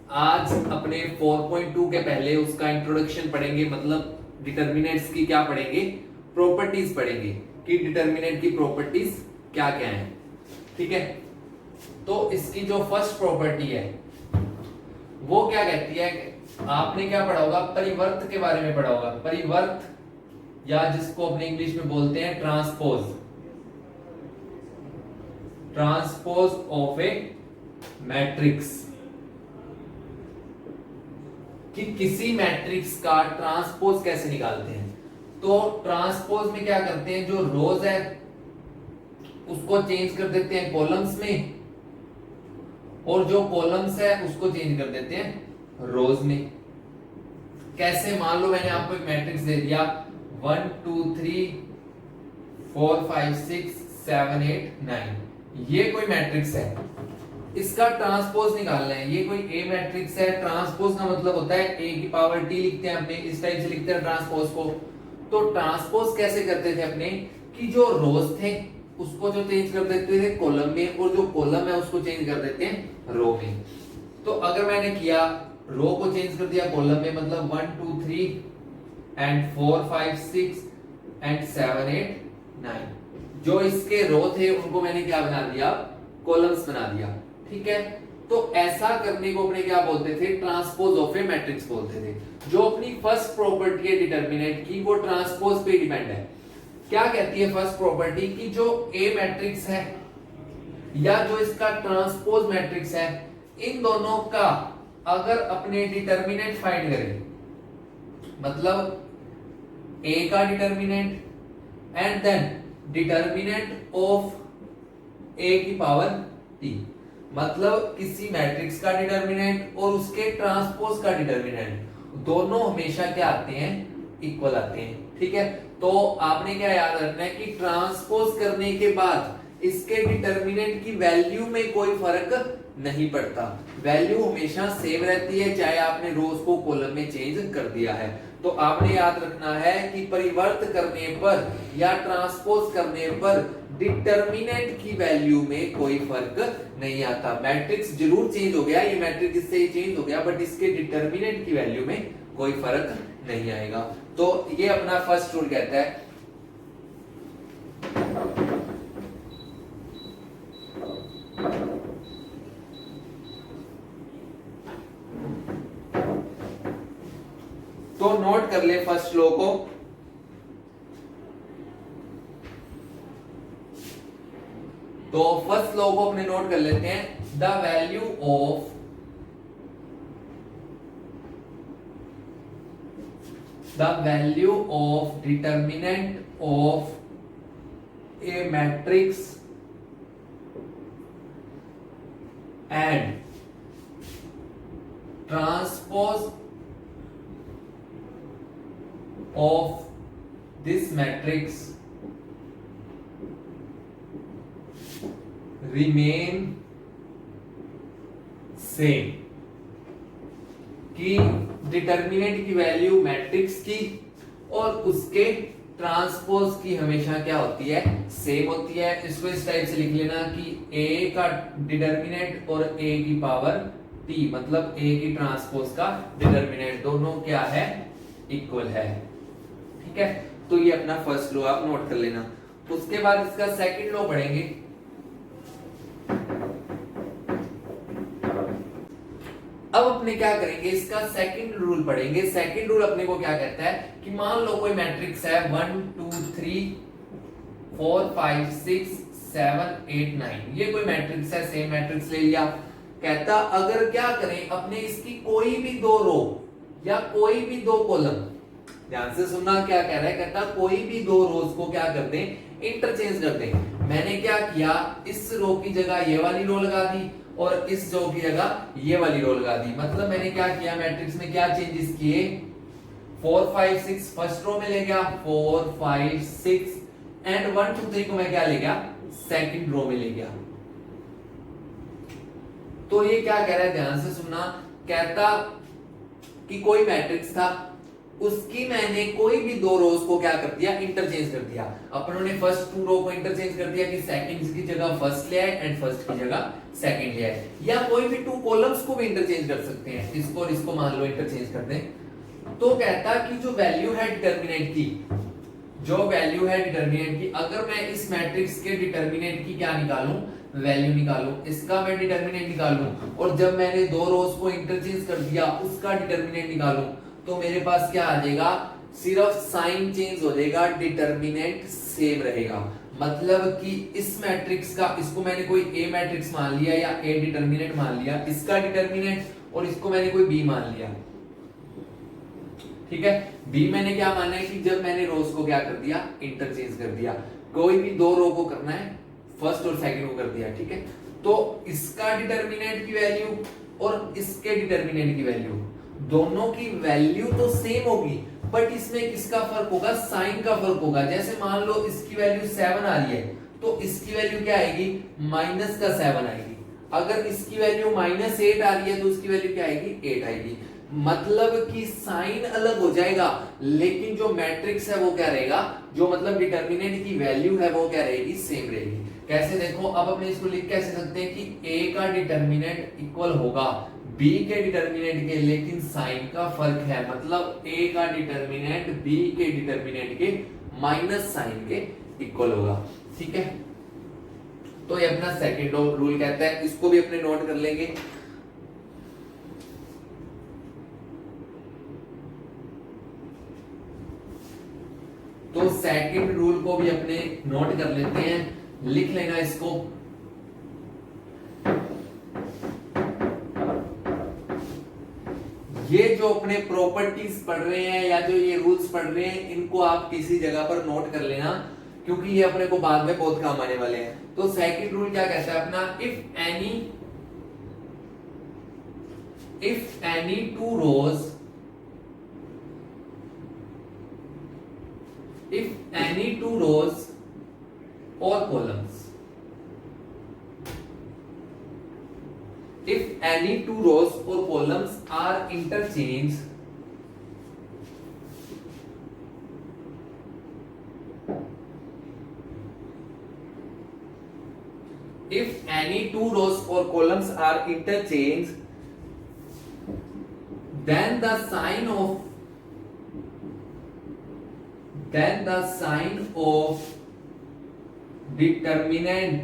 आज अपने 4.2 के पहले उसका इंट्रोडक्शन पढ़ेंगे, मतलब डिटर्मिनेंट्स की क्या पढ़ेंगे, प्रॉपर्टीज पढ़ेंगे कि डिटर्मिनेंट की प्रॉपर्टीज क्या क्या हैं। ठीक है, तो इसकी जो फर्स्ट प्रॉपर्टी है वो क्या कहती है, आपने क्या पढ़ा होगा, परिवर्त के बारे में पढ़ा होगा। परिवर्त या जिसको अपने इंग्लिश में बोलते हैं transpose, transpose of A matrix, कि किसी मैट्रिक्स का ट्रांसपोज कैसे निकालते हैं। तो ट्रांसपोज में क्या करते हैं, जो रोज है उसको चेंज कर देते हैं कॉलम्स में, और जो कॉलम्स है उसको चेंज कर देते हैं रोज में। कैसे, मान लो मैंने आपको एक मैट्रिक्स दे दिया 1 2 3 4 5 6 7 8 9, ये कोई मैट्रिक्स है, इसका ट्रांसपोज निकालना है। ये कोई ए मैट्रिक्स है, ट्रांसपोज का मतलब होता है ए की पावर टी लिखते हैं अपने, इस टाइप से लिखते हैं ट्रांसपोज को। तो ट्रांसपोज कैसे करते थे अपने, कि जो रोज थे उसको जो चेंज कर देते थे कॉलम में, और जो कॉलम है उसको चेंज कर देते हैं रो में। तो अगर मैंने किया रो को चेंज कर दिया कॉलम में, मतलब 1 2 3 एंड 4 5 6 एंड 7 8 9, जो इसके रो थे उनको मैंने क्या बना दिया, कॉलम्स बना दिया। ठीक है, तो ऐसा करने को अपने क्या बोलते थे, ट्रांसपोज ऑफ ए मैट्रिक्स बोलते थे। जो अपनी फर्स्ट प्रॉपर्टी है डिटर्मिनेंट की, वो ट्रांसपोज पे डिपेंड है। क्या कहती है फर्स्ट प्रॉपर्टी, की जो ए मैट्रिक्स है या जो इसका ट्रांसपोज मैट्रिक्स है, इन दोनों का अगर अपने डिटर्मिनेंट फाइंड करें, मतलब ए का determinant and then determinant of A की पावर टी, मतलब किसी मैट्रिक्स का डिटर्मिनेंट और उसके ट्रांसपोज का डिटर्मिनेंट, दोनों हमेशा क्या आते हैं, इक्वल आते हैं। ठीक है, तो आपने क्या याद रखना है कि ट्रांसपोज करने के बाद इसके डिटर्मिनेंट की वैल्यू में कोई फर्क नहीं पड़ता, वैल्यू हमेशा सेम रहती है, चाहे आपने रोज को कॉलम में चेंज कर दिया है। तो आपने याद रखना है कि परिवर्त करने पर या ट्रांसपोज करने पर डिटर्मिनेंट की वैल्यू में कोई फर्क नहीं आता। मैट्रिक्स जरूर चेंज हो गया, ये मैट्रिक्स इससे चेंज हो गया, बट इसके डिटर्मिनेंट की वैल्यू में कोई फर्क नहीं आएगा। तो ये अपना फर्स्ट रूल कहता है। तो नोट कर ले फर्स्ट लॉ को, तो फर्स्ट लॉ को अपने नोट कर लेते हैं। The value of determinant of A matrix and transpose of this matrix remain same, कि डिटर्मिनेंट की वैल्यू मैट्रिक्स की और उसके ट्रांसपोज की हमेशा क्या होती है, सेम होती है। इसको इस टाइप से लिख लेना कि a का डिटर्मिनेंट और a की पावर t, मतलब a की ट्रांसपोज का डिटर्मिनेंट, दोनों क्या है, इक्वल है। ठीक है, तो ये अपना फर्स्ट लॉ आप नोट कर लेना। उसके बाद इसका सेकंड लॉ पढ़ेंगे। अब अपने क्या करेंगे, इसका सेकंड रूल पढ़ेंगे। सेकंड रूल अपने को क्या कहता है कि मान लो कोई मैट्रिक्स है 1 2 3 4 5 6 7 8 9, ये कोई मैट्रिक्स है, सेम मैट्रिक्स ले लिया। कहता अगर क्या करें, अपने इसकी कोई भी दो रो या कोई भी दो कॉलम, ध्यान से सुनना क्या कह रहा है, कहता कोई भी दो रोज को क्या कर दें, इंटरचेंज कर दें। मैंने क्या किया, इस रो की जगह ये वाली रो लगा दी और इस रो की जगह ये वाली रो लगा दी। मतलब मैंने क्या किया, मैट्रिक्स में क्या चेंजेस किए, 4 5 6 फर्स्ट रो में ले गया, 4 5 6 एंड 1 2 3 को मैं क्या ले गया, सेकंड रो में ले गया। तो ये क्या कह रहा है, ध्यान से सुनना, कहता कि कोई मैट्रिक्स था उसकी मैंने कोई भी दो रोज को क्या कर दिया, इंटरचेंज कर दिया। अपनों ने फर्स्ट टू रो को इंटरचेंज कर दिया कि सेकंड की जगह फर्स्ट ले आए एंड फर्स्ट की जगह सेकंड ले आए, या कोई भी टू कॉलम्स को भी इंटरचेंज कर सकते हैं, इसको और इसको मान लो इंटरचेंज कर दें। तो कहता कि जो वैल्यू है डिटर्मिनेंट की, जो वैल्यू है डिटर्मिनेंट की, अगर मैं इस मैट्रिक्स के डिटर्मिनेंट की क्या निकालूं, वैल्यू निकालूं, इसका मैं डिटर्मिनेंट निकालूं, और जब मैंने दो रोज को इंटरचेंज कर दिया उसका डिटर्मिनेंट निकालूं, तो मेरे पास क्या आ जाएगा, सिर्फ साइन चेंज हो जाएगा, डिटर्मिनेंट सेम रहेगा। मतलब कि इस मैट्रिक्स का, इसको मैंने कोई ए मैट्रिक्स मान लिया या ए डिटर्मिनेंट मान लिया, इसका डिटर्मिनेंट, और इसको मैंने कोई बी मान लिया, ठीक है। बी मैंने क्या माना है कि जब मैंने रोज को क्या कर दिया, इंटरचेंज कर दिया, कोई भी दो रो को करना है, फर्स्ट और सेकंड को कर दिया, ठीक है। तो इसका डिटर्मिनेंट की वैल्यू और इसके डिटर्मिनेंट की वैल्यू, दोनों की वैल्यू तो सेम होगी, बट इसमें किसका फर्क होगा, साइन का फर्क होगा। जैसे मान लो इसकी वैल्यू 7 आ रही है, तो इसकी वैल्यू क्या आएगी, माइनस का 7 आएगी। अगर इसकी वैल्यू -8 आ रही है तो उसकी वैल्यू क्या आएगी, 8 आएगी। मतलब कि साइन अलग हो जाएगा, लेकिन जो मैट्रिक्स है वो क्या रहेगा, जो मतलब डिटर्मिनेंट की वैल्यू है वो क्या रहेगी, सेम रहेगी। कैसे देखो, अब अपने इसको लिख कैसे सकते हैं कि ए का डिटर्मिनेंट इक्वल होगा बी के डिटर्मिनेंट के, लेकिन साइन का फर्क है, मतलब ए का डिटर्मिनेंट बी के डिटर्मिनेंट के माइनस साइन के इक्वल होगा, ठीक है। तो ये अपना सेकंड रूल कहता है, इसको भी अपने नोट कर लेंगे। तो सेकंड रूल को भी अपने नोट कर लेते हैं, लिख लेना इसको। ये जो अपने प्रॉपर्टीज पढ़ रहे हैं या जो ये रूल्स पढ़ रहे हैं, इनको आप किसी जगह पर नोट कर लेना, क्योंकि ये अपने को बाद में बहुत काम आने वाले हैं। तो सेकंड रूल क्या कहता है अपना, if any two rows, if any two rows or columns, if any two rows or columns are interchanged, if any two rows or columns are interchanged, then the sign of determinant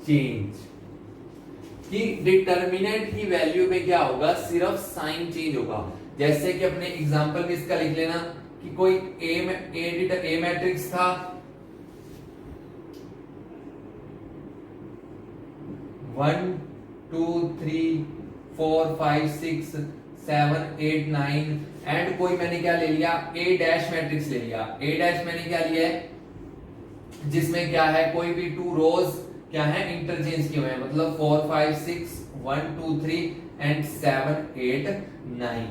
change, कि determinant की value में क्या होगा, सिर्फ sign change होगा। जैसे कि अपने एग्जांपल में इसका लिख लेना कि कोई ए मैट्रिक्स था, 1 2 3 4 5 6 7 8 9, एंड कोई मैंने क्या ले लिया, ए डैश मैट्रिक्स ले लिया। ए डैश मैंने क्या लिया है, जिसमें क्या है, कोई भी टू रोज क्या है, इंटरचेंज किए हुए हैं, मतलब 4 5 6 1 2 3 एंड 7 8 9,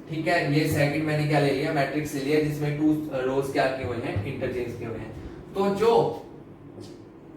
ठीक है। ये सेकंड मैंने क्या ले लिया, मैट्रिक्स ले लिया, जिसमें टू रोज क्या किए हुए हैं, इंटरचेंज किए हुए हैं। तो जो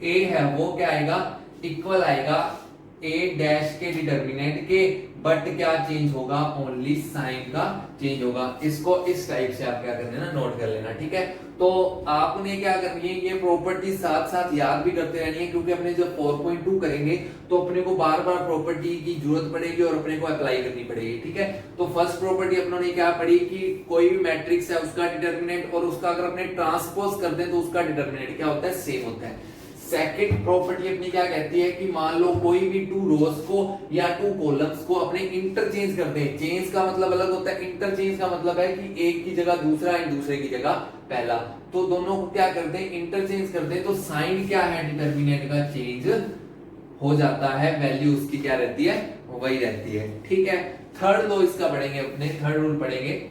ए है वो क्या आएगा, इक्वल आएगा ए डैश के डिटर्मिनेंट के, बट क्या चेंज होगा, ओनली साइन का चेंज होगा। इसको इस टाइप से आप क्या कर लेना, नोट कर लेना, ठीक है। तो आपने क्या करनी है, ये प्रॉपर्टी साथ साथ याद भी करते रहनी है, क्योंकि अपने जब 4.2 करेंगे तो अपने को बार बार प्रॉपर्टी की जरूरत पड़ेगी और अपने को अप्लाई करनी पड़ेगी, ठीक है। तो फर्स्ट प्रॉपर्टी अपनों ने क्या पढ़ी कि कोई भी मैट्रिक्स है उसका डिटर्मिनेंट और उसका अगर अपने ट्रांसपोज कर दें तो उसका डिटर्मिनेंट क्या होता है, सेम होता है। सेकंड प्रॉपर्टी अपनी क्या कहती है कि मान लो कोई भी टू रोज को या टू कॉलम्स को अपने इंटरचेंज कर दें। चेंज का मतलब अलग होता है, इंटरचेंज का मतलब है कि एक की जगह दूसरा एंड दूसरे की जगह पहला, तो दोनों को क्या करते हैं, इंटरचेंज करते हैं। तो साइन क्या है, डिटर्मिनेंट का चेंज हो जाता है, वैल्यू उसकी क्या रहती है, वही रहती है, ठीक है। थर्ड लो इसका पढ़ेंगे, अपने थर्ड रूल पढ़ेंगे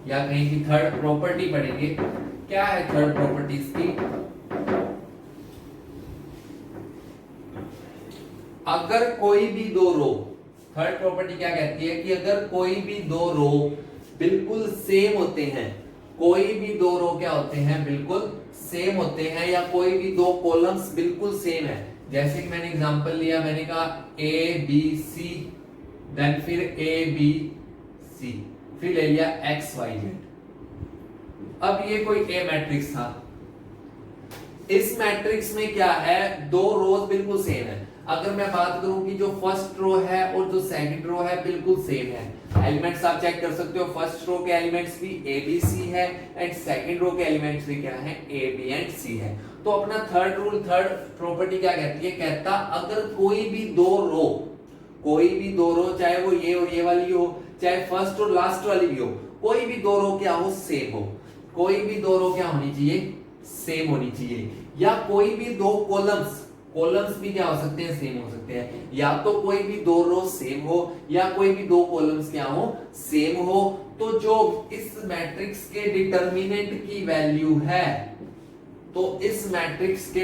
या कहीं की थर्ड प्रॉपर्टी पढ़ेंगे। क्या है थर्ड प्रॉपर्टी इसकी, अगर कोई भी दो रो, थर्ड प्रॉपर्टी क्या कहती है कि अगर कोई भी दो रो बिल्कुल सेम होते हैं, कोई भी दो रो क्या होते हैं, बिल्कुल सेम होते हैं, या कोई भी दो कॉलम्स बिल्कुल सेम है। जैसे कि मैंने एग्जांपल लिया, मैंने कहा ए बी सी, देन फिर ए बी सी, फिर ले लिया एक्स वाई जेड। अब ये कोई ए मैट्रिक्स था। इस मैट्रिक्स में क्या है, दो रोज बिल्कुल सेम है। अगर मैं बात करूं कि जो फर्स्ट रो है और जो सेकंड रो है बिल्कुल सेम है, एलिमेंट्स आप चेक कर सकते हो, फर्स्ट रो के एलिमेंट्स भी ए बी सी है एंड सेकंड रो के एलिमेंट्स भी क्या है, ए बी एंड सी है। तो अपना थर्ड रूल, थर्ड प्रॉपर्टी क्या कहती है, कहता अगर कोई भी दो रो, चाहे वो ये और ये वाली हो, चाहे फर्स्ट और लास्ट वाली भी हो, कोई भी दो रो क्या हो, सेम हो। कोई भी दो रो क्या होनी चाहिए, सेम होनी चाहिए। या कोई भी दो कॉलम्स भी क्या हो सकते हैं, सेम हो सकते हैं। या तो कोई भी दो रो सेम हो या कोई भी दो कॉलम्स क्या हो, सेम हो। तो जो इस मैट्रिक्स के डिटर्मिनेंट की वैल्यू है, तो इस मैट्रिक्स के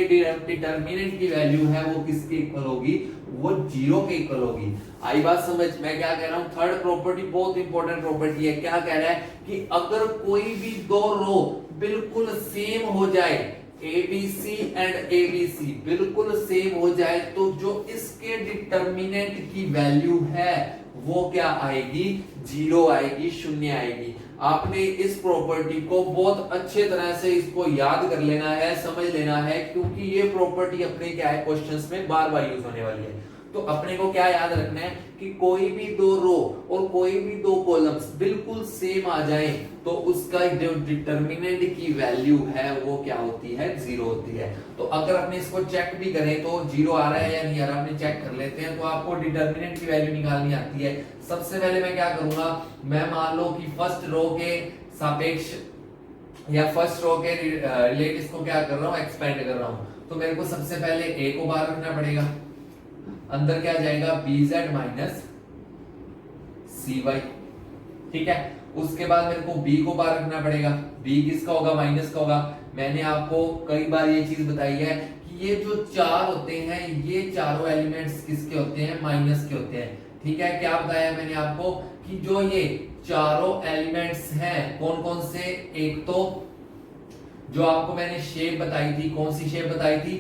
डिटर्मिनेंट की वैल्यू है वो किसके इक्वल होगी, वो जीरो के इक्वल होगी। आई बात समझ, मैं क्या कह रहा हूं, थर्ड प्रॉपर्टी बहुत इंपॉर्टेंट प्रॉपर्टी है। क्या कह रहा है कि अगर कोई भी दो रो बिल्कुल सेम हो जाए, ABC एंड ABC बिल्कुल सेम हो जाए, तो जो इसके डिटर्मिनेंट की वैल्यू है वो क्या आएगी, जीरो आएगी, शून्य आएगी। आपने इस प्रॉपर्टी को बहुत अच्छे तरह से इसको याद कर लेना है, समझ लेना है, क्योंकि ये प्रॉपर्टी अपने क्या है, क्वेश्चंस में बार बार यूज होने वाली है। तो अपने को क्या याद रखना है कि कोई भी दो रो और कोई भी दो कॉलम्स बिल्कुल सेम आ जाए तो उसका जो डिटर्मिनेंट की वैल्यू है वो क्या होती है, जीरो होती है। तो अगर अपने इसको चेक भी करें तो जीरो आ रहा है या नहीं आ रहा, अपने चेक कर लेते हैं। तो आपको डिटर्मिनेंट की वैल्यू निकालनी आती है। सबसे पहले मैं क्या करूंगा, मैं मान लो कि फर्स्ट रो के सापेक्ष या फर्स्ट रो के रिलेट इसको क्या कर रहा हूं, एक्सपेंड कर रहा हूं। तो मेरे को सबसे पहले ए को बाहर रखना पड़ेगा, अंदर क्या जाएगा, BZ माइनस CY, ठीक है। उसके बाद मेरे को B को बाहर रखना पड़ेगा, B किसका होगा, माइनस का होगा। मैंने आपको कई बार ये चीज बताई है कि ये जो चार होते हैं, ये चारों एलिमेंट्स किसके होते हैं, माइनस के होते हैं, ठीक है। क्या बताया मैंने आपको कि जो ये चारों एलिमेंट्स हैं, कौन कौन से, एक तो जो आपको मैंने शेप बताई थी, कौन सी शेप बताई थी,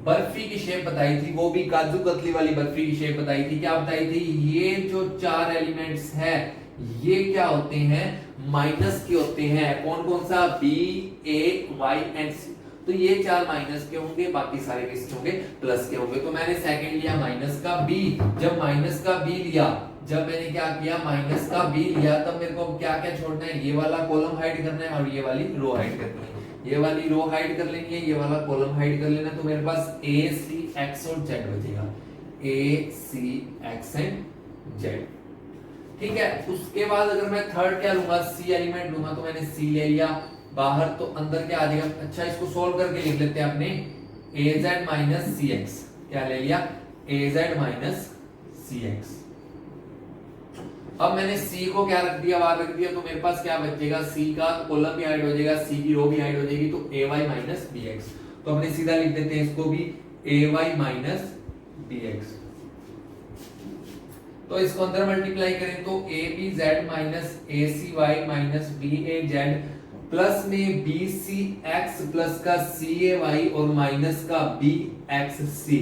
बर्फी की शेप बताई थी, वो भी काजू कतली वाली बर्फी की शेप बताई थी। क्या बताई थी, ये जो चार एलिमेंट्स हैं ये क्या होते हैं, माइनस के होते हैं। कौन कौन सा, B, A, Y and C। तो ये चार माइनस के होंगे, बाकी सारे किसके होंगे, प्लस के होंगे। तो मैंने सेकंड लिया माइनस का B। जब माइनस का B लिया, जब मैंने क्या किया, माइनस का B लिया, तब मेरे को क्या क्या छोड़ना है, ये वाला कॉलम हाइड करना है और ये वाली रो हाइड करनी है। ये वाली रो हाइड कर लेनी है, ये वाला कॉलम हाइड कर लेना। तो मेरे पास A, C, X और Z बचेगा, A, C, X and Z, ठीक है। उसके बाद अगर मैं थर्ड क्या लूंगा, C एलिमेंट लूंगा, तो मैंने C ले लिया बाहर, तो अंदर क्या आ जाएगा। अच्छा, इसको सोल्व करके लिख लेते हैं अपने, AZ माइनस CX, क्या ले लिया, AZ माइनस CX। अब मैंने C को क्या रख दिया, बाहर रख दिया, तो मेरे पास क्या बचेगा, C का कॉलम भी हाइड हो जाएगा, C की रो भी हाइड हो जाएगी, तो AY माइनस BX। तो अपने सीधा लिख देते हैं इसको भी, AY माइनस BX। तो इसको अंदर मल्टीप्लाई करें तो ABZ minus ACY minus BAZ plus में BCX प्लस का CAY और माइनस का BXC।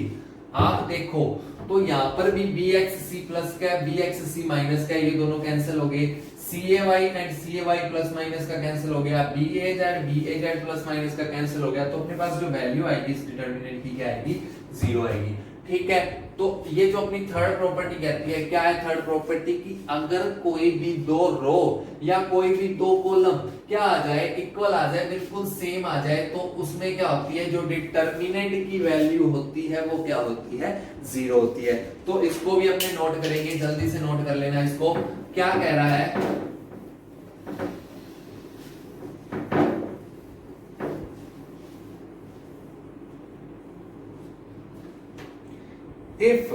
आप देखो तो यहां पर भी BXC प्लस का, BXC माइनस का, ये दोनों कैंसिल हो गए। CAY and CAY plus minus का कैंसिल हो गया, BAZ प्लस माइनस का कैंसिल हो गया। तो अपने पास जो वैल्यू आएगी इस डिटर्मिनेंट की क्या आएगी, जीरो आएगी, ठीक है। तो ये जो अपनी थर्ड प्रॉपर्टी कहती है, क्या है थर्ड प्रॉपर्टी की, अगर कोई भी दो रो या कोई भी दो कॉलम क्या आ जाए, इक्वल आ जाए, बिल्कुल सेम आ जाए, तो उसमें क्या होती है, जो डिटर्मिनेंट की वैल्यू होती है वो क्या होती है, जीरो होती है। तो इसको भी अपने नोट करेंगे, जल्दी से नोट कर लेना इसको। क्या कह रहा है, if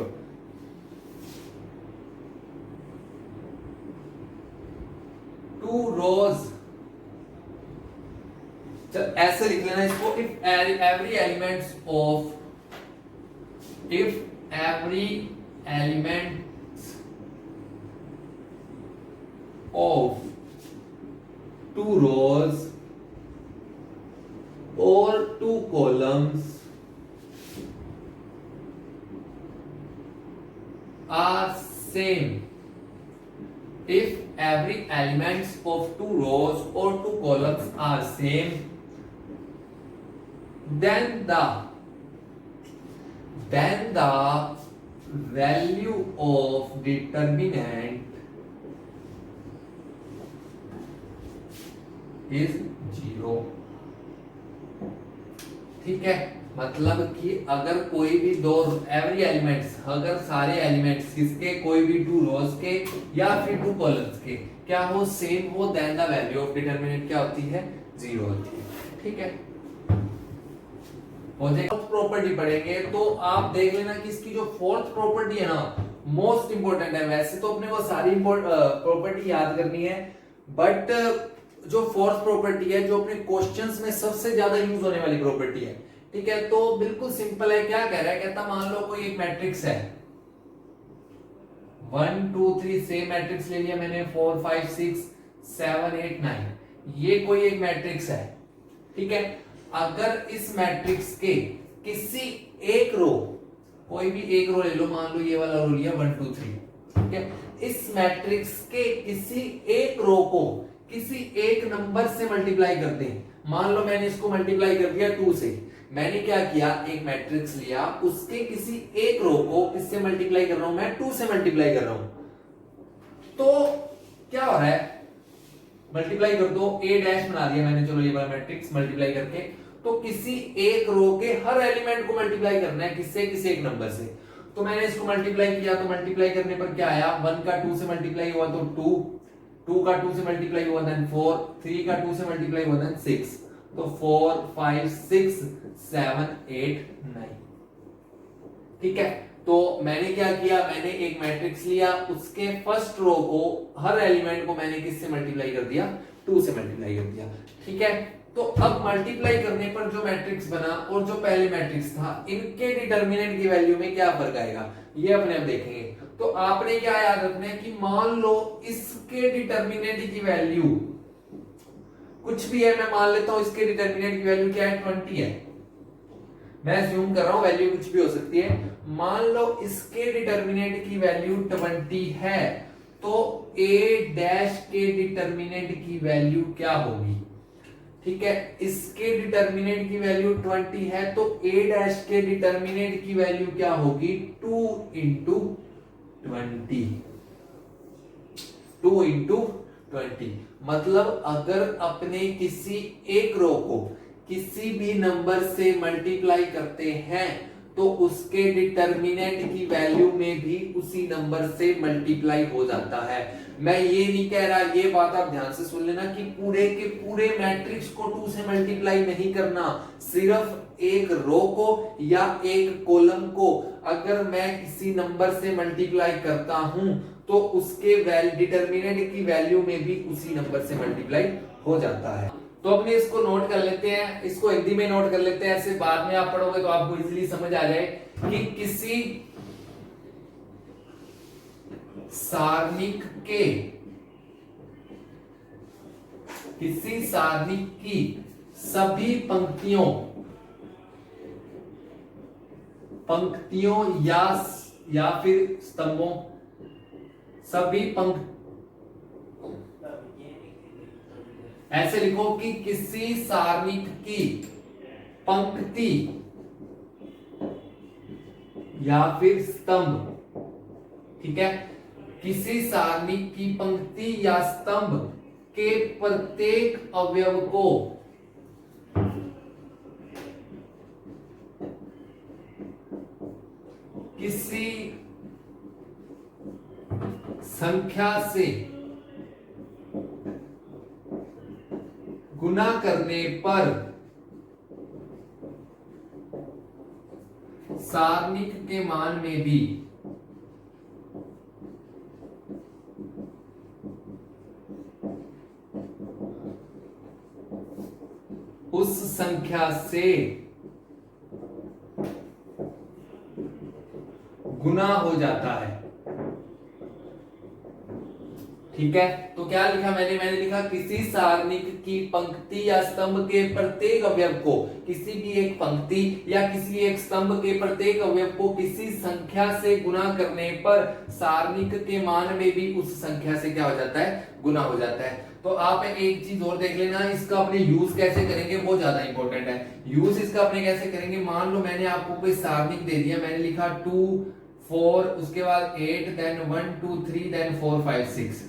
two rows, ऐसे लिख लेना इसको, if every elements of, if every elements of two rows or two columns are same if every elements of two rows or two columns are same, then the value of determinant is 0। ठीक है, मतलब कि अगर कोई भी दो every elements, अगर सारे एलिमेंट्स किसके, कोई भी टू रोज के या फिर टू कॉलम्स के क्या हो, सेम हो, then the value of determinant क्या होती है, 0 होती है। ठीक है, फोर्थ प्रॉपर्टी पढ़ेंगे तो आप देख लेना कि इसकी जो फोर्थ प्रॉपर्टी है ना मोस्ट इंपोर्टेंट है। वैसे तो अपने को सारी प्रॉपर्टी याद करनी है, बट जो फोर्थ प्रॉपर्टी है जो अपने क्वेश्चंस में सबसे ज्यादा यूज होने वाली प्रॉपर्टी है। ठीक है, तो बिल्कुल सिंपल है। क्या कह रहा है, कहता मान लो कोई एक मैट्रिक्स है 1 2 3, सेम मैट्रिक्स ले लिया मैंने 4 5 6 7 8 9, ये कोई एक मैट्रिक्स है। ठीक है, अगर इस मैट्रिक्स के किसी एक रो, कोई भी एक रो ले लो, मान लो ये वाला रो लिया 1 2 3, ठीक है, इस मैट्रिक्स के किसी एक रो को किसी एक नंबर से मल्टीप्लाई करते हैं। मान लो मैंने इसको मल्टीप्लाई कर दिया 2 से, मैंने क्या किया, एक मैट्रिक्स लिया, उसके किसी एक रो को किससे मल्टीप्लाई कर रहा हूं, मैं 2 से मल्टीप्लाई कर रहा हूं। तो क्या हो रहा है, मल्टीप्लाई कर दो, a डैश बना दिया मैंने, चलो ये वाला मैट्रिक्स मल्टीप्लाई करके, तो किसी एक रो के हर एलिमेंट को मल्टीप्लाई करना है, किससे, किसी एक नंबर से। तो मैंने इसको मल्टीप्लाई किया, तो मल्टीप्लाई करने पर क्या आया, 1 का 2 से मल्टीप्लाई हुआ तो 2, 2 का 2 से मल्टीप्लाई हुआ देन 4, 3 का 2 से मल्टीप्लाई हुआ देन 6, तो 4 5 6 7 8 9। ठीक है, तो मैंने क्या किया, मैंने एक मैट्रिक्स लिया, उसके फर्स्ट रो को, हर एलिमेंट को मैंने किससे मल्टीप्लाई कर दिया, 2 से मल्टीप्लाई कर दिया। ठीक है, तो अब मल्टीप्लाई करने पर जो मैट्रिक्स बना और जो पहले मैट्रिक्स था, इनके डिटरमिनेंट की वैल्यू में क्या फर्क आएगा, ये अपने आप देखेंगे। तो आपने क्या याद रखना है कि मान लो इसके डिटरमिनेंट की वैल्यू कुछ भी है, मैं मान लेता हूं इसके डिटरमिनेंट की वैल्यू क्या है, 20 है, मैं अज्यूम कर रहा हूं, वैल्यू कुछ भी हो सकती है। मान लो इसके डिटरमिनेंट की वैल्यू 20 है, तो a डैश के डिटरमिनेंट की वैल्यू क्या होगी। ठीक है, इसके डिटरमिनेंट की वैल्यू 20 है, तो a डैश के डिटरमिनेंट की वैल्यू क्या होगी, 2 इंटू 20, 2 इंटू 20। मतलब अगर अपने किसी एक रो को किसी भी नंबर से मल्टीप्लाई करते हैं तो उसके डिटरमिनेंट की वैल्यू में भी उसी नंबर से मल्टीप्लाई हो जाता है। मैं ये नहीं कह रहा, ये बात आप ध्यान से सुन लेना कि पूरे के पूरे मैट्रिक्स को 2 से मल्टीप्लाई नहीं करना, सिर्फ एक रो को या एक कॉलम को अगर मैं किसी नंबर से मल्टीप्लाई करता हूं तो उसके डिटरमिनेंट की वैल्यू में भी उसी नंबर से मल्टीप्लाई हो जाता है। तो अपने इसको नोट कर लेते हैं, इसको हिंदी में नोट कर लेते हैं, ऐसे बाद में आप पढ़ोगे तो आपको इजीली समझ आ जाए कि किसी सारणिक की सभी पंक्तियों या फिर स्तंभों, सभी ऐसे लिखो कि किसी सारणिक की पंक्ति या फिर स्तंभ। ठीक है, किसी सारणिक की पंक्ति या स्तंभ के प्रत्येक अवयव को किसी संख्या से गुना करने पर सारणिक के मान में भी उस संख्या से गुना हो जाता है। ठीक है, तो क्या लिखा मैंने लिखा किसी सारणिक की पंक्ति या स्तंभ के प्रत्येक अवयव को, किसी भी एक पंक्ति या किसी एक स्तंभ के प्रत्येक अवयव को किसी संख्या से गुना करने पर सारणिक के मान में भी उस संख्या से क्या हो जाता है, गुना हो जाता है। तो आप एक चीज और देख लेना, इसका अपने यूज कैसे करेंगे वो ज्यादा इंपॉर्टेंट है। यूज इसका अपने कैसे करेंगे, मान लो मैंने आपको कोई सारणिक दे दिया, मैंने लिखा 2 4 उसके बाद 8 देन 1 2 3 देन 4 5 6।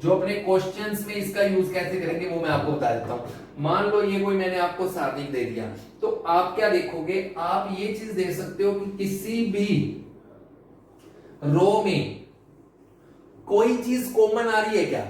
जो अपने क्वेश्चंस में इसका यूज कैसे करेंगे वो मैं आपको बता देता हूं। मान लो ये कोई मैंने आपको सारणिक दे दिया, तो आप क्या देखोगे, आप ये चीज देख सकते हो कि किसी भी रो में कोई चीज कॉमन आ रही है क्या,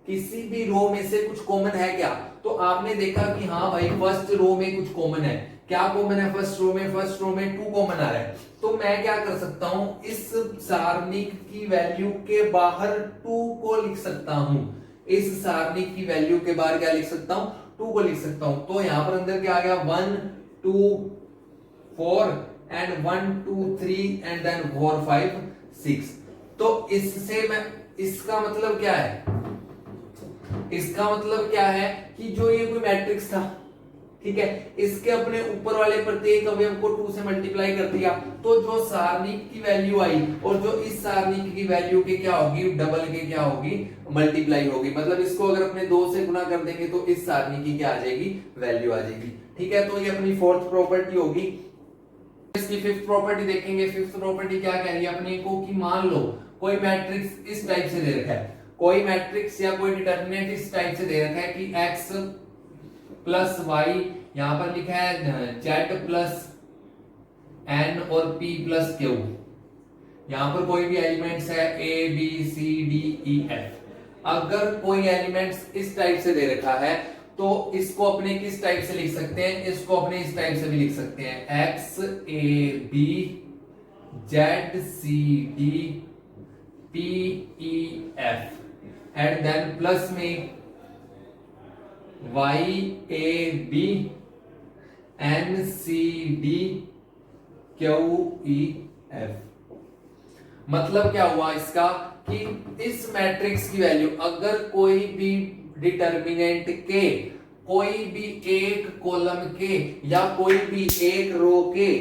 किसी भी रो में से कुछ कॉमन है क्या। तो आपने देखा कि हाँ भाई फर्स्ट रो में कुछ कॉमन है, क्या कॉमन है फर्स्ट रो में, फर्स्ट रो में 2 कॉमन आ रहा है। तो मैं क्या कर सकता हूं, इस सारणिक की वैल्यू के बाहर 2 को लिख सकता हूं, इस सारणिक की वैल्यू के बाहर क्या लिख सकता हूं, 2 को लिख सकता हूं। तो यहां पर अंदर क्या आ गया 1 2 4 एंड 1 2 3 एंड देन 4 5 6। तो इससे मैं, इसका मतलब क्या है, इसका मतलब क्या है कि जो ये कोई मैट्रिक्स था, ठीक है, इसके अपने ऊपर वाले प्रत्येक अवयव को 2 से मल्टीप्लाई कर दिया, तो जो सारणिक की वैल्यू आई और जो इस सारणिक की वैल्यू के क्या होगी, डबल के क्या होगी, मल्टीप्लाई होगी। मतलब इसको अगर अपने 2 से गुना कर देंगे तो इस सारणिक की क्या आ जाएगी, वैल्यू आ जाएगी। ठीक है, तो ये अपनी फोर्थ प्रॉपर्टी होगी। इसकी फिफ्थ प्रॉपर्टी देखेंगे। फिफ्थ प्रॉपर्टी क्या कह रही है अपने को कि मान लो कोई मैट्रिक्स इस टाइप से दे रखा है, कोई मैट्रिक्स या कोई डिटरमिनेंट इस टाइप से दे रखा है कि x प्लस वाई, यहां पर लिखा है z प्लस n और p प्लस q। यहां पर कोई भी एलिमेंट्स है a b c d e f। अगर कोई एलिमेंट्स इस टाइप से दे रखा है तो इसको अपने किस टाइप से लिख सकते हैं, इसको अपने इस टाइप से भी लिख सकते हैं, x a b z c d p e f and then plus में y a b n c d q e f। मतलब क्या हुआ इसका कि इस मैट्रिक्स की वैल्यू, अगर कोई भी डिटर्मिनेंट के कोई भी एक कॉलम के या कोई भी एक रो के,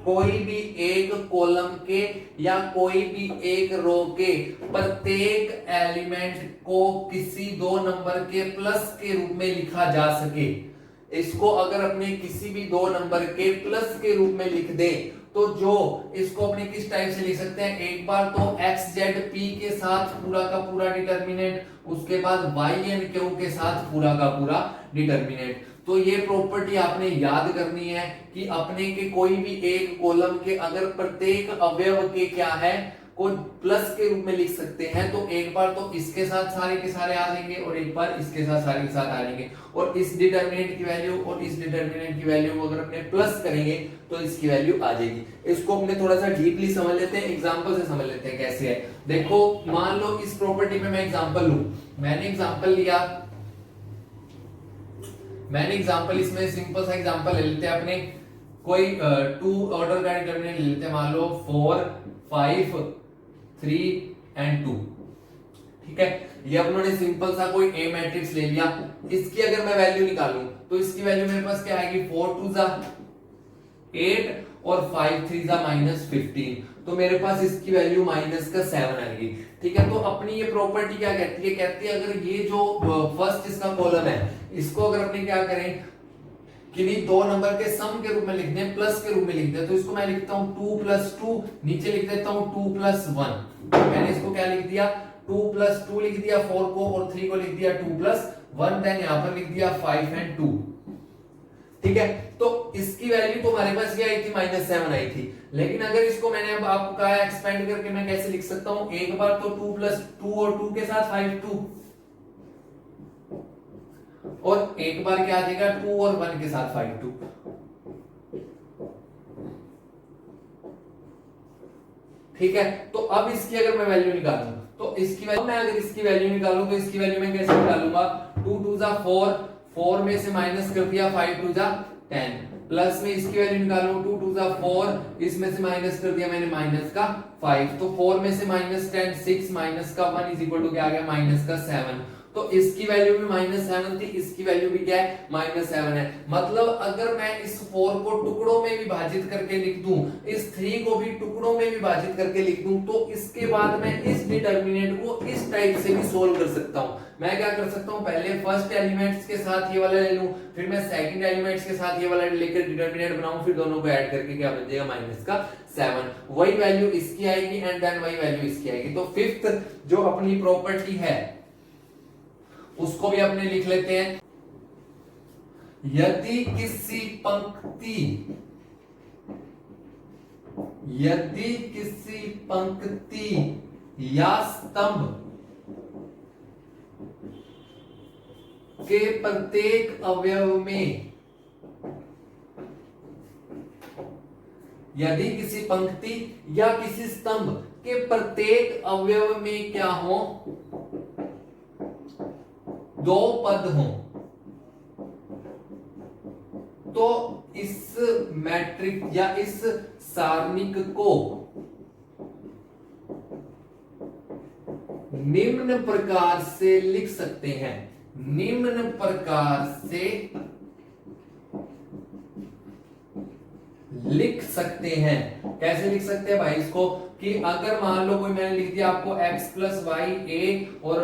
कोई भी एक कॉलम के या कोई भी एक रो के प्रत्येक एलिमेंट को किसी 2 नंबर के प्लस के रूप में लिखा जा सके, इसको अगर अपने किसी भी 2 नंबर के प्लस के रूप में लिख दे तो जो इसको अपने किस टाइप से लिख सकते हैं, एक बार तो x z p के साथ पूरा का पूरा डिटर्मिनेंट, उसके बाद y n q के साथ पूरा का पूरा डिटर्मिनेंट। तो ये प्रॉपर्टी आपने याद करनी है कि अपने के कोई भी एक कॉलम के अगर प्रत्येक अवयव के क्या है को प्लस के रूप में लिख सकते हैं, तो एक बार तो इसके साथ सारे के सारे आ जाएंगे और एक बार इसके साथ सारे के साथ आ जाएंगे, और इस डिटर्मिनेंट की वैल्यू और इस डिटर्मिनेंट की वैल्यू को अगर अपने प्लस करेंगे तो इसकी वैल्यू आ जाएगी। इसको अपने थोड़ा सा डीपली समझ लेते हैं, एग्जांपल से समझ लेते हैं कैसे है। देखो मान लो इस प्रॉपर्टी में मैं एग्जांपल लूं, मैंने एग्जांपल लिया, मैंने एग्जांपल इसमें सिंपल सा एग्जांपल ले लेते हैं अपने, कोई 2 ऑर्डर का डिटर्मिनेंट ले लेते हैं, मान लो 4 5 3 एंड 2। ठीक है, ये अपनों ने सिंपल सा कोई ए मैट्रिक्स ले लिया, इसकी अगर मैं वैल्यू निकालूं तो इसकी वैल्यू मेरे पास क्या आएगी, 4 2 जा 8 और 5 3 जा -15, तो मेरे पास इसकी वैल्यू -7 आएगी। ठीक है, तो अपनी ये प्रॉपर्टी क्या कहती है, कहती है अगर ये जो फर्स्ट इसका कॉलम है इसको अगर अपने क्या करें किन्हीं 2 नंबर के सम के रूप में लिख दें, प्लस के रूप में लिख दें, तो इसको मैं लिखता हूं 2 + 2, नीचे लिख देता हूं 2 + 1। मैंने इसको क्या लिख दिया, 2 + 2 लिख दिया 4 को, और 3 को लिख दिया 2 + 1, देन यहां पर लिख दिया 5 एंड 2। ठीक है, तो इसकी वैल्यू तो हमारे पास क्या आई थी, -7 आई थी। लेकिन अगर इसको मैंने अब आपको कहा एक्सपेंड करके मैं कैसे लिख सकता हूं, एक बार तो 2 + 2 और 2 के साथ 5 2, और एक बार क्या आ जाएगा 2 और 1 के साथ 5 2। ठीक है, तो अब इसकी अगर मैं वैल्यू निकालूं तो इसकी वैल्यू, मैं अगर इसकी वैल्यू निकालूं तो इसकी वैल्यू मैं कैसे निकालूंगा, 2 2 जा 4, 4 में से माइनस कर दिया 5 2 जा 10, प्लस में इसकी वैल्यू निकालो, 2 2 जा 4, इसमें से माइनस कर दिया मैंने माइनस का 5, तो 4 में से माइनस 10 6, माइनस का 1 इज इक्वल टू क्या आ गया माइनस का 7। तो इसकी वैल्यू भी -7 थी, इसकी वैल्यू भी क्या है -7 है। मतलब अगर मैं इस 4 को टुकड़ों में विभाजित करके लिख दूं, इस 3 को भी टुकड़ों में विभाजित करके लिख दूं, तो इसके बाद मैं इस डिटरमिनेंट को इस टाइप से भी सोल्व कर सकता हूं। मैं क्या कर सकता हूं, पहले फर्स्ट एलिमेंट्स के साथ ये वाला ले लूं, फिर मैं सेकंड एलिमेंट्स के साथ ये वाला लेकर डिटरमिनेंट बनाऊं, फिर दोनों को ऐड करके क्या बन जाएगा -7। वही वैल्यू इसकी आएगी एंड देन वही वैल्यू इसकी आएगी। तो फिफ्थ जो अपनी प्रॉपर्टी है उसको भी अपने लिख लेते हैं। यदि किसी पंक्ति या स्तंभ के प्रत्येक अवयव में, यदि किसी पंक्ति या किसी स्तंभ के प्रत्येक अवयव में क्या हो, दो पद हों, तो इस मैट्रिक्स या इस सारणिक को निम्न प्रकार से लिख सकते हैं। निम्न प्रकार से लिख सकते हैं। कैसे लिख सकते हैं भाई इसको, कि अगर मान लो कोई मैंने लिख दिया आपको x प्लस वाई ए और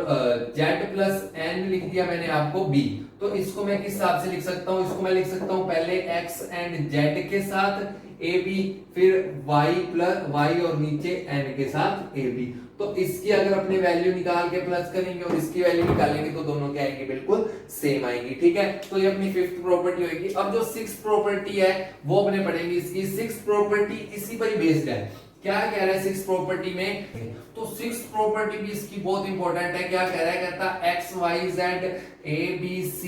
z प्लस एन लिख दिया मैंने आपको b, तो इसको मैं किस हिसाब से लिख सकता हूं, इसको मैं लिख सकता हूं पहले x एंड z के साथ ab, फिर y प्लस y और नीचे n के साथ ab। तो इसकी अगर अपने वैल्यू निकाल के प्लस करेंगे और इसकी वैल्यू निकालेंगे तो दोनों क्या आएंगे, बिल्कुल सेम आएंगी। ठीक है, तो ये अपनी फिफ्थ प्रॉपर्टी होगी। अब जो सिक्स्थ प्रॉपर्टी है वो अपने पढ़ेंगे। इसकी सिक्स्थ प्रॉपर्टी इसी पर ही बेस्ड है। क्या कह रहा है सिक्स्थ प्रॉपर्टी में, तो सिक्स्थ प्रॉपर्टी भी इसकी बहुत इंपॉर्टेंट है। क्या कह रहा है, कहता x y z a b c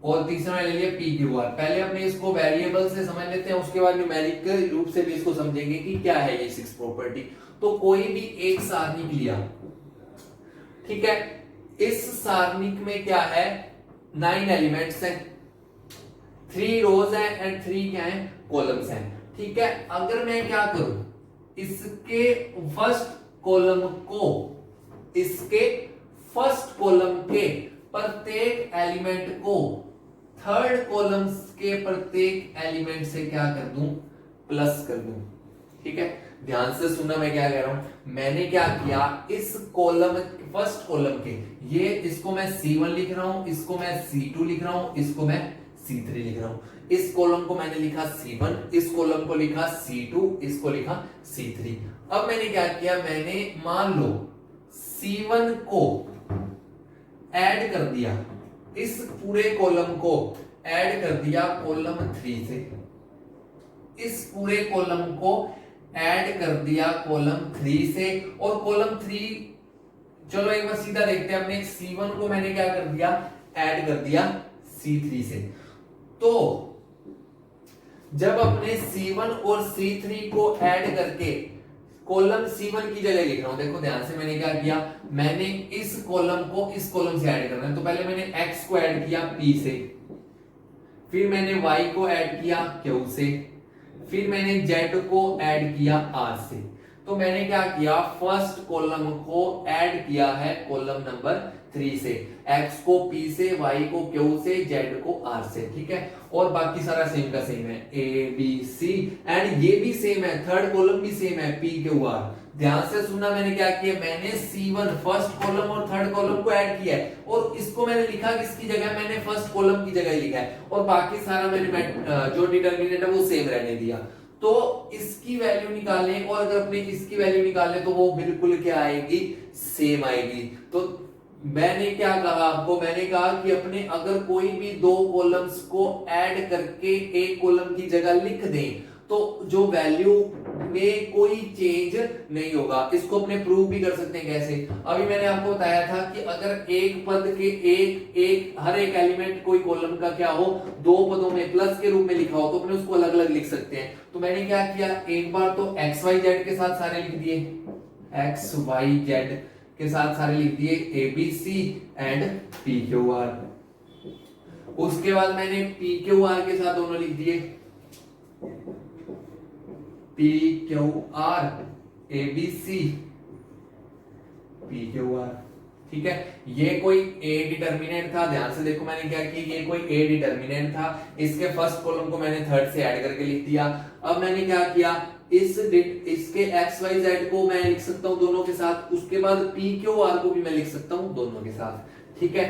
और तीसरा ले लिया p q r। पहले अपने इसको वेरिएबल से समझ लेते हैं, उसके बाद न्यूमेरिकल रूप से भी इसको समझेंगे कि क्या है ये सिक्स्थ प्रॉपर्टी। तो कोई भी एक सारणिक लिया, ठीक है, इस सारणिक में क्या है 9 एलिमेंट्स हैं, 3 रोज है एंड 3 क्या है कॉलम्स हैं। ठीक है, अगर मैं क्या करूं, इसके फर्स्ट कॉलम के प्रत्येक एलिमेंट को थर्ड कॉलम्स के प्रत्येक एलिमेंट से क्या कर दूं, प्लस कर दूं। ठीक है, ध्यान से सुनना मैं क्या कह रहा हूं। मैंने क्या किया, इस कॉलम फर्स्ट कॉलम के ये, इसको मैं C1 लिख रहा हूं, इसको मैं C2 लिख रहा हूं, इसको मैं C3 लिख रहा हूं। इस कॉलम को मैंने लिखा C1, इस कॉलम को लिखा C2, इसको लिखा C3। अब मैंने क्या किया, मैंने मान लो C1 को ऐड कर दिया, इस पूरे कॉलम को ऐड कर दिया कॉलम 3 से, इस पूरे कॉलम को ऐड कर दिया कॉलम 3 से, और कॉलम 3 चलो एक बार सीधा देखते हैं। अपने C1 को मैंने क्या कर दिया, ऐड कर दिया C3 से। तो जब अपने C1 और C3 को ऐड करके कॉलम C1 की जगह लिख रहा हूं, देखो ध्यान से मैंने क्या किया, मैंने इस कॉलम को इस कॉलम से ऐड करना है। तो पहले मैंने x को ऐड किया P से, फिर मैंने y को ऐड किया Q से, फिर मैंने z को ऐड किया R से। तो मैंने क्या किया, फर्स्ट कॉलम को ऐड किया है कॉलम नंबर 3 से, x को P से, y को Q से, z को R से। ठीक है, और बाकी सारा सेम का सेम है, A B C एंड ये भी सेम है, थर्ड कॉलम भी सेम है P Q R। ध्यान से सुनना, मैंने क्या किया, मैंने C1 फर्स्ट कॉलम और थर्ड कॉलम को ऐड किया है, और इसको मैंने लिखा किसकी जगह, मैंने फर्स्ट कॉलम की जगह लिखा है, और बाकी सारा मैंने जो डिटरमिनेंट है वो सेम रहने दिया। तो इसकी वैल्यू निकालें, और अगर अपने इसकी वैल्यू निकालें तो वो बिल्कुल क्या आएगी, सेम आएगी। तो मैंने क्या कहा आपको, मैंने कहा कि अपने अगर कोई भी दो कॉलम्स को ऐड करके एक कॉलम की जगह लिख दें तो जो वैल्यू में कोई चेंज नहीं होगा। इसको अपने प्रूव भी कर सकते हैं। कैसे, अभी मैंने आपको बताया था कि अगर एक पद के हर एक एलिमेंट कोई कॉलम का क्या हो, दो पदों में प्लस के रूप में लिखा हो, तो अपने उसको अलग अलग लिख सकते हैं। तो मैंने क्या किया, एक बार तो एक्स वाई जेड के साथ सारे लिख दिए, एक्स वाई जेड के साथ सारे लिख दिए, A B C and P Q R. उसके बाद मैंने पी क्यू आर के साथ दोनों लिख दिए, P Q R A B C P Q R. ठीक है, ये कोई ए डिटर्मिनेंट था, ध्यान से देखो मैंने क्या किया, ये कोई ए डिटर्मिनेंट था, इसके फर्स्ट कॉलम को मैंने थर्ड से ऐड करके लिख दिया। अब मैंने क्या किया, इसके एक्स वाई जेड को मैं लिख सकता हूं दोनों के साथ, उसके बाद पी क्यू आर को भी मैं लिख सकता हूं दोनों के साथ। ठीक है,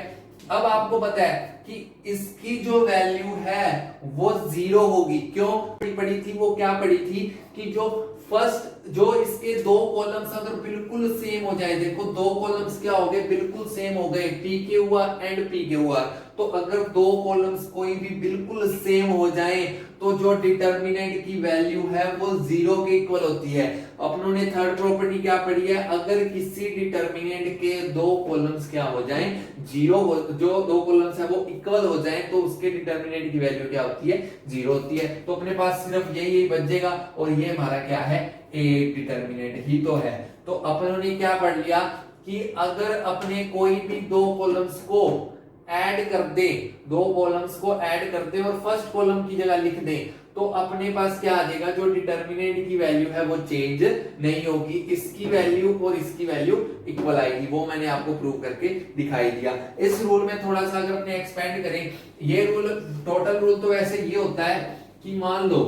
अब आपको पता है कि इसकी जो वैल्यू है वो 0 होगी। क्यों पड़ी थी, वो क्या पड़ी थी कि जो इसके दो कॉलम्स अगर बिल्कुल सेम हो जाए, देखो दो कॉलम्स क्या हो गए, बिल्कुल सेम हो गए, P Q are and P Q are. तो अगर दो कॉलम्स कोई भी बिल्कुल सेम हो जाए तो जो डिटर्मिनेंट की वैल्यू है वो 0 के इक्वल होती है। अपनों ने थर्ड प्रॉपर्टी क्या पढ़ी है, अगर किसी डिटर्मिनेंट के दो कॉलम्स क्या हो जाएं, 0 हो, जो दो कॉलम्स है वो इक्वल हो जाएं, तो उसके डिटर्मिनेंट की वैल्यू क्या होती है, 0 होती है। तो अपने पास सिर्फ यही बचेगा और ये हमारा क्या है, ए डिटर्मिनेंट ही तो है। तो अपनों ने क्या पढ़ लिया कि अगर अपने कोई भी दो कॉलम्स को ऐड कर दे, दो कॉलम्स को ऐड कर दे और फर्स्ट कॉलम की जगह लिख दे, तो अपने पास क्या आ जाएगा, जो डिटर्मिनेंट की वैल्यू है वो चेंज नहीं होगी, इसकी वैल्यू और इसकी वैल्यू इक्वल आएगी। वो मैंने आपको प्रूव करके दिखाई दिया। इस रूल में थोड़ा सा अगर अपने एक्सपेंड करें, ये रूल टोटल रूल तो वैसे ये होता है कि मान लो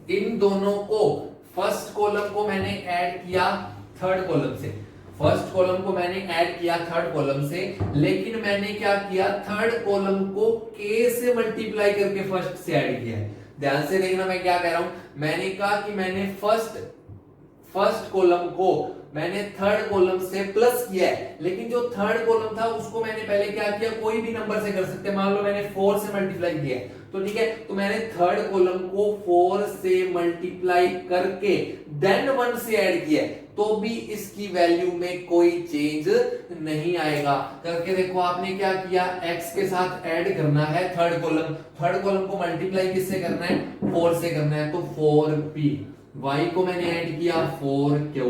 इन दोनों को, फर्स्ट कॉलम को मैंने ऐड किया थर्ड कॉलम से, फर्स्ट कॉलम को मैंने ऐड किया थर्ड कॉलम से, लेकिन मैंने क्या किया, थर्ड कॉलम को के से मल्टीप्लाई करके फर्स्ट से ऐड किया है। ध्यान से देखना मैं क्या कह रहा हूं, मैंने कहा कि मैंने फर्स्ट कॉलम को मैंने थर्ड कॉलम से प्लस किया है, लेकिन जो थर्ड कॉलम था उसको मैंने पहले क्या किया, कोई भी नंबर से कर सकते हैं, मान लो मैंने 4 से मल्टीप्लाई किया है, तो ठीक है, तो मैंने थर्ड कॉलम को 4 से मल्टीप्लाई करके देन 1 से ऐड किया है, तो भी इसकी वैल्यू में कोई चेंज नहीं आएगा। करके देखो, आपने क्या किया, x के साथ ऐड करना है थर्ड कॉलम को मल्टीप्लाई किससे करना है, 4 से करना है, तो 4p, y को मैंने ऐड किया 4q,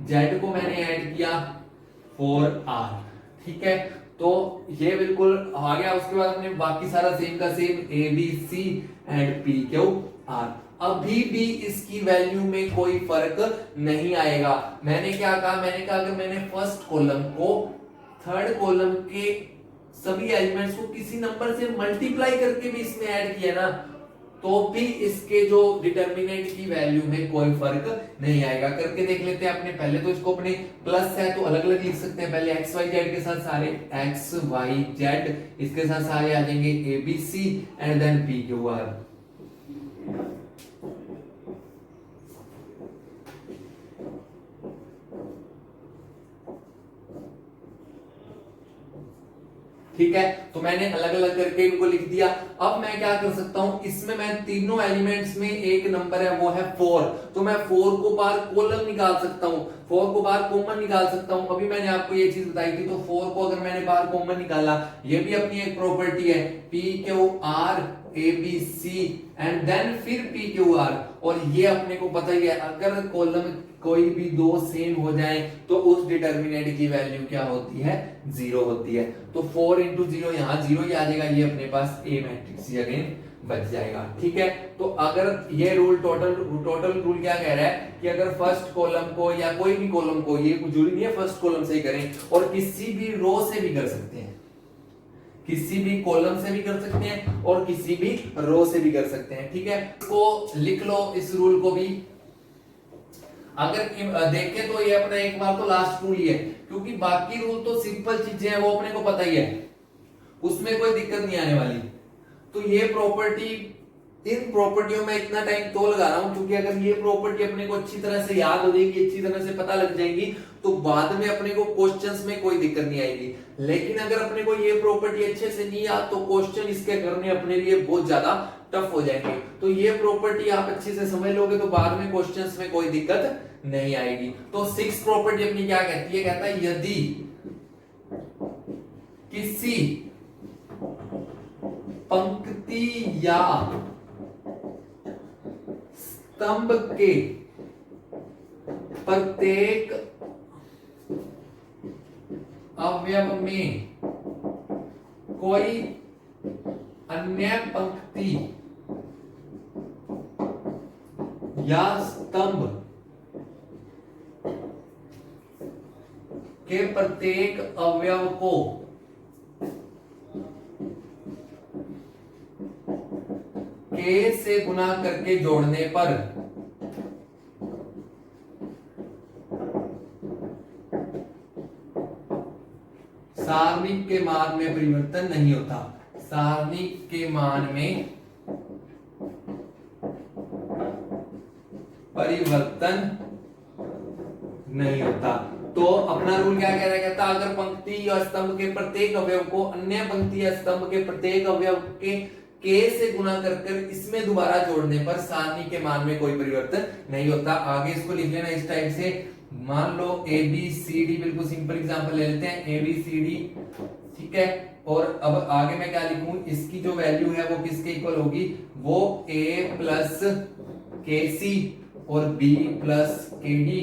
z को मैंने ऐड किया 4r। ठीक है, तो ये बिल्कुल आ गया। उसके बाद हमने बाकी सारा सेम का same, A B C and P Q R, अभी भी इसकी वैल्यू में कोई फर्क नहीं आएगा। मैंने क्या कहा, मैंने कहा अगर मैंने फर्स्ट कॉलम को थर्ड कॉलम के सभी एलिमेंट्स को किसी नंबर से मल्टीप्लाई करके भी इसमें ऐड किया ना, तो भी इसके जो डिटर्मिनेंट की वैल्यू में कोई फर्क नहीं आएगा। करके देख लेते हैं अपने, पहले तो इसको अपने प्लस है तो अलग अलग लिख सकते हैं, पहले एक्स वाई जेड के साथ सारे एक्स वाई जेड, इसके साथ सारे आ जाएंगे A B C and then P Q R. ठीक है, तो मैंने अलग अलग करके इनको लिख दिया। अब मैं क्या कर सकता हूं, इसमें मैं तीनों एलिमेंट्स में एक नंबर है वो है 4, तो मैं 4 को बाहर कॉलम निकाल सकता हूं, 4 को बाहर कॉमन निकाल सकता हूं। अभी मैंने आपको ये चीज बताई थी, तो 4 को अगर मैंने बाहर कॉमन निकाला, ये भी अपनी एक प्रॉपर्टी है, P Q R A B C and then फिर पी क्यू आर, और ये अपने को पता ही है, अगर कॉलम कोई भी दो सेम हो जाए तो उस डिटर्मिनेंट की वैल्यू क्या होती है, 0 होती है। तो 4 into 0 यहाँ 0 ही आ जाएगा, ये अपने पास ए मैट्रिक्स अगेन बच जाएगा। ठीक है, तो अगर ये रूल टोटल रूल क्या कह रहा है कि अगर फर्स्ट कॉलम को या कोई भी कॉलम को, ये कुछ जरूरी नहीं है फर्स्ट कॉलम से ही करें, और किसी भी रो से भी कर सकते हैं, किसी भी कॉलम से भी कर सकते हैं और किसी भी रो से भी कर सकते हैं। ठीक है, को लिख लो इस रूल को भी। अगर देखें तो ये अपना एक बार तो लास्ट रूल ही है, क्योंकि बाकी रूल तो सिंपल चीजें हैं, वो अपने को पता ही है, उसमें कोई दिक्कत नहीं आने वाली। तो ये प्रॉपर्टी, इन प्रॉपर्टियों में इतना टाइम तो लगा रहा हूं क्योंकि अगर ये प्रॉपर्टी अपने को अच्छी तरह से याद हो जाएगी, अच्छी तरह से पता लग जाएगी, तो बाद में अपने को क्वेश्चंस में कोई दिक्कत नहीं आएगी। लेकिन अगर अपने को ये प्रॉपर्टी अच्छे से नहीं याद, तो क्वेश्चन इसके करने अपने लिए बहुत ज्यादा टफ हो जाएंगे। तो ये प्रॉपर्टी आप अच्छे से समझ लोगे तो बाद में क्वेश्चंस में कोई दिक्कत नहीं आएगी। तो 6 प्रॉपर्टी अपनी क्या कहती है, कहता है यदि किसी पंक्ति या स्तंभ के प्रत्येक अवयव में कोई अन्य पंक्ति या स्तंभ के प्रत्येक अवयव को k से गुना करके जोड़ने पर सारणिक के मान में परिवर्तन नहीं होता। सारणिक के मान में परिवर्तन नहीं होता। तो अपना रूल क्या कह रहा है, कहता अगर पंक्ति या स्तंभ के प्रत्येक अवयव को अन्य पंक्ति या स्तंभ के प्रत्येक अवयव के k से गुना कर इसमें दोबारा जोड़ने पर सारणी के मान में कोई परिवर्तन नहीं होता। आगे इसको लिख लेना इस टाइप से, मान लो ए बी सी डी, बिल्कुल सिंपल एग्जांपल ले लेते हैं, ए बी सी डी, ठीक है। और अब आगे मैं क्या लिखूं, इसकी जो वैल्यू है वो किसके इक्वल होगी, वो a प्लस के सी और b प्लस के डी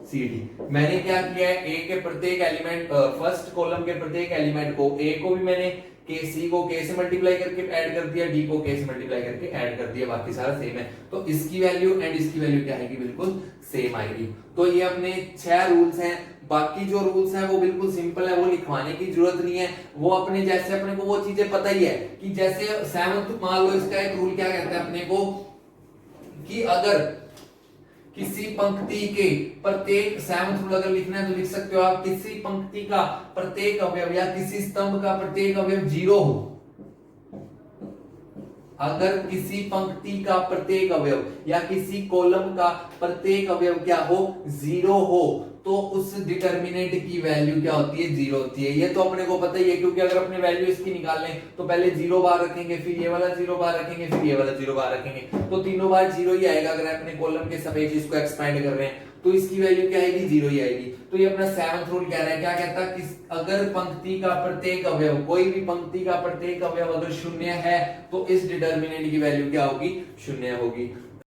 सी डी। मैंने क्या किया है, a के प्रत्येक एलिमेंट, फर्स्ट कॉलम के प्रत्येक एलिमेंट को, a को भी मैंने के सी को k से मल्टीप्लाई करके ऐड कर दिया, d को k से मल्टीप्लाई करके ऐड कर दिया, बाकी सारा सेम है। तो इसकी वैल्यू एंड इसकी वैल्यू क्या आएगी, बिल्कुल सेम आएगी। तो ये अपने 6 रूल्स हैं। बाकी जो रूल्स हैं वो बिल्कुल सिंपल है, वो लिखवाने की जरूरत नहीं है। वो अपने जैसे अपने को वो चीजें पता ही है कि जैसे सेवंथ, मान लो इसका एक रूल क्या कहता है अपने को कि अगर किसी पंक्ति के प्रत्येक, सेवंथ रूल अगर लिखना है तो लिख सकते हो आप, किसी पंक्ति का प्रत्येक अवयव या किसी स्तंभ का प्रत्येक अवयव 0 हो, अगर किसी पंक्ति का प्रत्येक अवयव या किसी कॉलम का प्रत्येक अवयव क्या हो, 0 हो, तो उस डिटर्मिनेंट की वैल्यू क्या होती है, 0 होती है। ये तो अपने को पता ही है, क्योंकि अगर अपने वैल्यू इसकी निकाल लें तो पहले 0 बार रखेंगे, फिर ये वाला 0 बार रखेंगे, फिर ये वाला 0 बार रखेंगे, तो तीनों बार 0 ही आएगा। अगर अपने कॉलम के सापेक्ष इसको एक्सपेंड कर रहे हैं तो इसकी वैल्यू क्या आएगी, 0 ही आएगी। तो ये अपना 7th रूल कह रहा है, क्या कहता है कि अगर पंक्ति का प्रत्येक अवयव, कोई भी पंक्ति का प्रत्येक अवयव अगर 0 है तो इस डिटर्मिनेंट की वैल्यू क्या होगी, 0 होगी।